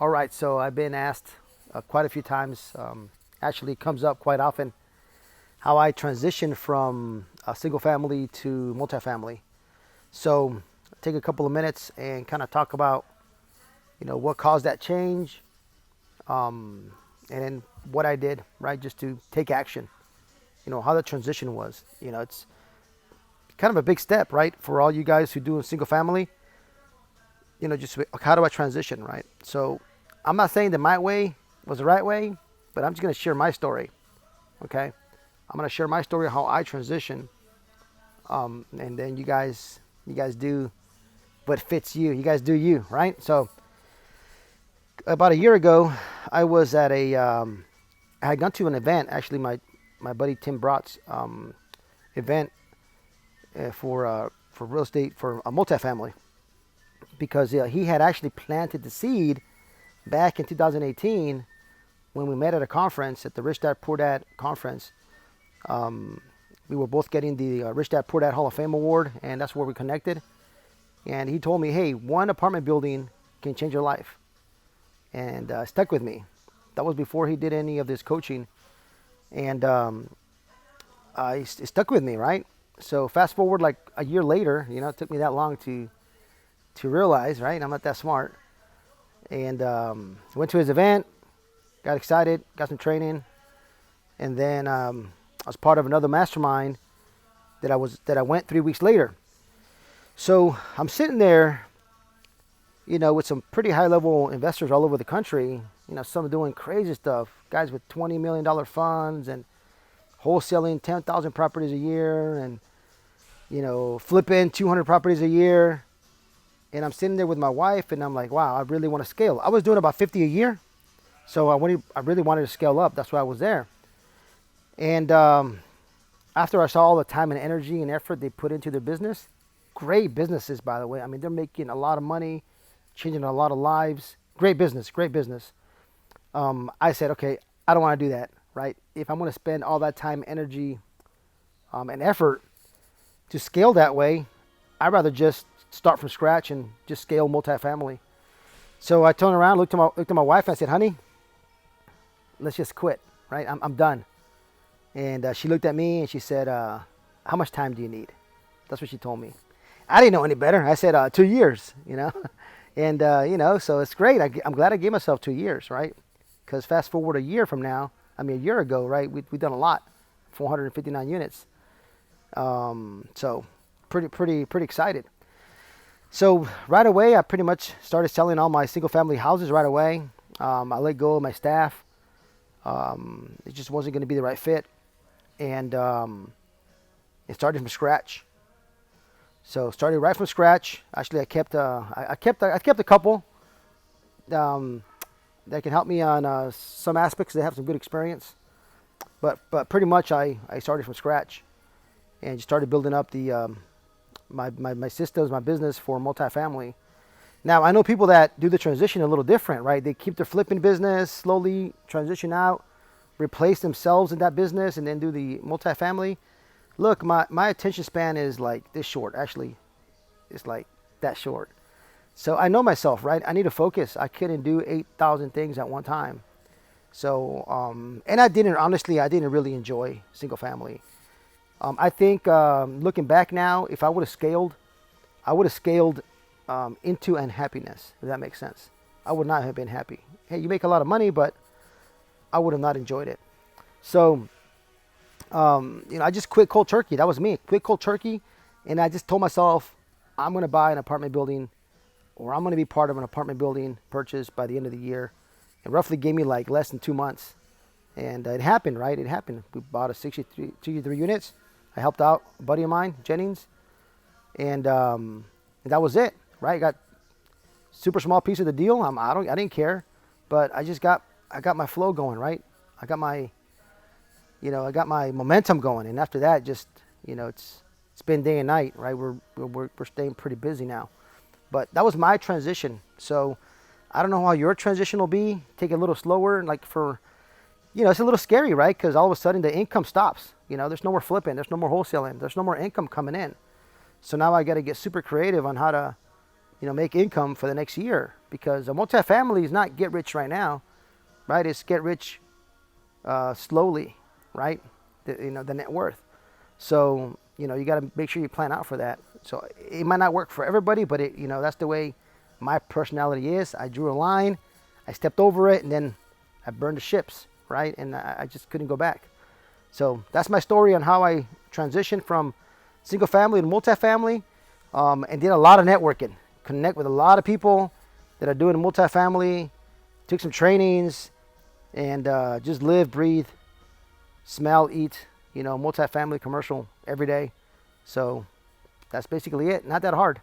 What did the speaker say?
All right, so I've been asked quite a few times, actually comes up quite often, how I transitioned from a single family to multifamily. So take a couple of minutes and kind of talk about, what caused that change, and then what I did, right, just to take action. How the transition was. It's kind of a big step, right, for all you guys who do a single family. Just how do I transition, right? So I'm not saying that my way was the right way, but I'm just going to share my story, okay? I'm going to share my story how I transition, and then you guys do what fits you. You guys do you, right? So about a year ago, I was at I had gone to an event. Actually, my buddy Tim Brought's event for real estate for a multifamily, because he had actually planted the seed back in 2018 when we met at a conference at the Rich Dad Poor Dad conference. We were both getting the Rich Dad Poor Dad Hall of Fame award, and that's where we connected. And he told me, "Hey, one apartment building can change your life," and stuck with me. That was before he did any of this coaching, and it stuck with me, right? So fast forward like a year later, it took me that long to realize, right? I'm not that smart, and went to his event, got excited, got some training, and then I was part of another mastermind that I went 3 weeks later. So I'm sitting there, with some pretty high level investors all over the country. Some doing crazy stuff, guys with $20 million funds and wholesaling 10,000 properties a year, and flipping 200 properties a year. And I'm sitting there with my wife, and I'm like, wow, I really want to scale. I was doing about 50 a year, so I really wanted to scale up. That's why I was there. And after I saw all the time and energy and effort they put into their business, great businesses, by the way. I mean, they're making a lot of money, changing a lot of lives. Great business, great business. I said, okay, I don't want to do that, right? If I'm going to spend all that time, energy, and effort to scale that way, I'd rather just start from scratch and just scale multifamily. So I turned around, looked at my wife, and I said, honey, let's just quit, right? I'm done. And she looked at me and she said, how much time do you need? That's what she told me. I didn't know any better. I said, 2 years, and, so it's great. I'm glad I gave myself 2 years, right? Because fast forward a year from now, a year ago, right, we've done a lot, 459 units. So pretty excited. So right away, I pretty much started selling all my single family houses right away. I let go of my staff. It just wasn't going to be the right fit. And it started from scratch. So started right from scratch. Actually, I kept a couple that can help me on some aspects. They have some good experience, but pretty much I started from scratch and just started building up the my systems, my business for multifamily. Now I know people that do the transition a little different, right? They keep their flipping business, slowly transition out, replace themselves in that business, and then do the multifamily. Look, my attention span is like this short. Actually, it's like that short. So I know myself, right? I need to focus. I couldn't do 8,000 things at one time. So, and I didn't really enjoy single family. I think looking back now, if I would have scaled, I would have scaled into unhappiness, if that makes sense. I would not have been happy. Hey, you make a lot of money, but I would have not enjoyed it. So, I just quit cold turkey. That was me, quit cold turkey. And I just told myself, I'm going to buy an apartment building, or I'm going to be part of an apartment building purchase by the end of the year. It roughly gave me like less than 2 months. And it happened, right? It happened. We bought a 63 units. I helped out a buddy of mine, Jennings. And that was it, right? Got super small piece of the deal. I didn't care, but I got my flow going, right? I got my momentum going. And after that, just, it's been day and night, right? We're staying pretty busy now. But that was my transition. So I don't know how your transition will be. Take it a little slower, like for, it's a little scary, right? Because all of a sudden the income stops. There's no more flipping. There's no more wholesaling. There's no more income coming in. So now I got to get super creative on how to, make income for the next year, because a multifamily is not get rich right now, right? It's get rich slowly, right? The net worth. So, you got to make sure you plan out for that. So it might not work for everybody, but that's the way my personality is. I drew a line, I stepped over it, and then I burned the ships, right? And I just couldn't go back. So that's my story on how I transitioned from single family to multifamily, and did a lot of networking, connect with a lot of people that are doing multifamily, took some trainings, and just live, breathe, smell, eat, multifamily commercial every day. So that's basically it. Not that hard.